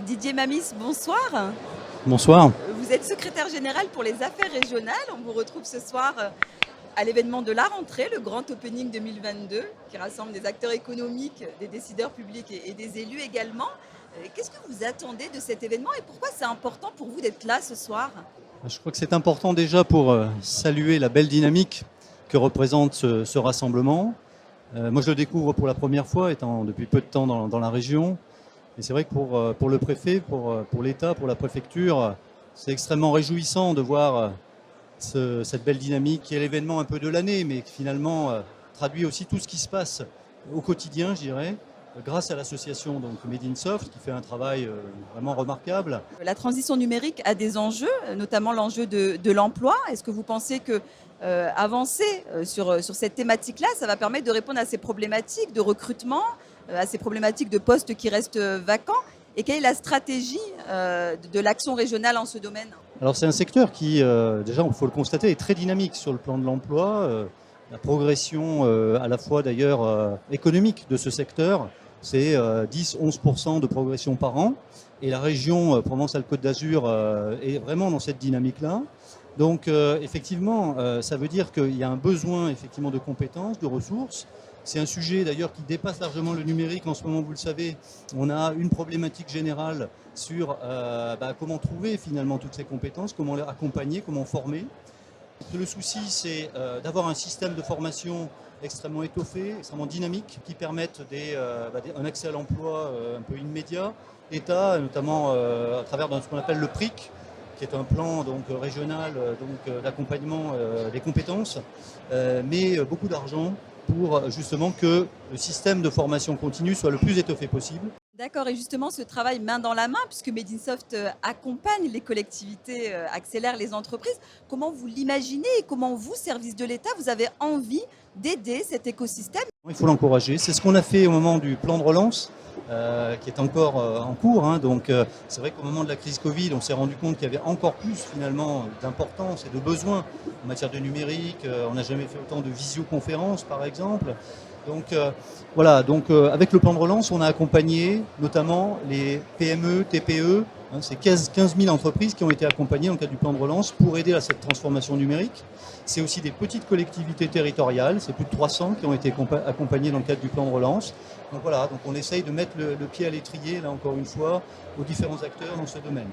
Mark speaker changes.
Speaker 1: Didier Mamis, bonsoir.
Speaker 2: Bonsoir.
Speaker 1: Vous êtes secrétaire général pour les affaires régionales. On vous retrouve ce soir à l'événement de la rentrée, le Grand Opening 2022, qui rassemble des acteurs économiques, des décideurs publics et des élus également. Qu'est-ce que vous attendez de cet événement et pourquoi c'est important pour vous d'être là ce soir?
Speaker 2: Je crois que c'est important déjà pour saluer la belle dynamique que représente ce rassemblement. Moi, je le découvre pour la première fois, étant depuis peu de temps dans la région. Et c'est vrai que pour le préfet, pour l'État, pour la préfecture, c'est extrêmement réjouissant de voir cette belle dynamique qui est l'événement un peu de l'année, mais qui finalement traduit aussi tout ce qui se passe au quotidien, je dirais, grâce à l'association donc Made in Soft, qui fait un travail vraiment remarquable.
Speaker 1: La transition numérique a des enjeux, notamment l'enjeu de l'emploi. Est-ce que vous pensez que avancer sur cette thématique-là, ça va permettre de répondre à ces problématiques de recrutement, à ces problématiques de postes qui restent vacants? Et quelle est la stratégie de l'action régionale en ce domaine?
Speaker 2: Alors c'est un secteur qui, déjà, il faut le constater, est très dynamique sur le plan de l'emploi. La progression à la fois d'ailleurs économique de ce secteur, c'est 10-11% de progression par an. Et la région Provence-Alpes-Côte d'Azur est vraiment dans cette dynamique-là. Donc effectivement, ça veut dire qu'il y a un besoin effectivement de compétences, de ressources. C'est un sujet d'ailleurs qui dépasse largement le numérique. En ce moment, vous le savez, on a une problématique générale sur comment trouver finalement toutes ces compétences, comment les accompagner, comment former. Le souci, c'est d'avoir un système de formation extrêmement étoffé, extrêmement dynamique, qui permette un accès à l'emploi un peu immédiat. L'État, notamment à travers ce qu'on appelle le PRIC, qui est un plan donc, régional d'accompagnement des compétences, mais beaucoup d'argent pour justement que le système de formation continue soit le plus étoffé possible.
Speaker 1: D'accord, et justement ce travail main dans la main, puisque Made in Soft accompagne les collectivités, accélère les entreprises, comment vous l'imaginez et comment vous, service de l'État, vous avez envie d'aider cet écosystème?
Speaker 2: Il faut l'encourager. C'est ce qu'on a fait au moment du plan de relance, qui est encore en cours. Donc c'est vrai qu'au moment de la crise Covid, on s'est rendu compte qu'il y avait encore plus finalement d'importance et de besoins en matière de numérique. On n'a jamais fait autant de visioconférences par exemple. Donc avec le plan de relance, on a accompagné notamment les PME, TPE. C'est 15 000 entreprises qui ont été accompagnées dans le cadre du plan de relance pour aider à cette transformation numérique. C'est aussi des petites collectivités territoriales, c'est plus de 300 qui ont été accompagnées dans le cadre du plan de relance. Donc voilà, on essaye de mettre le pied à l'étrier, là encore une fois, aux différents acteurs dans ce domaine.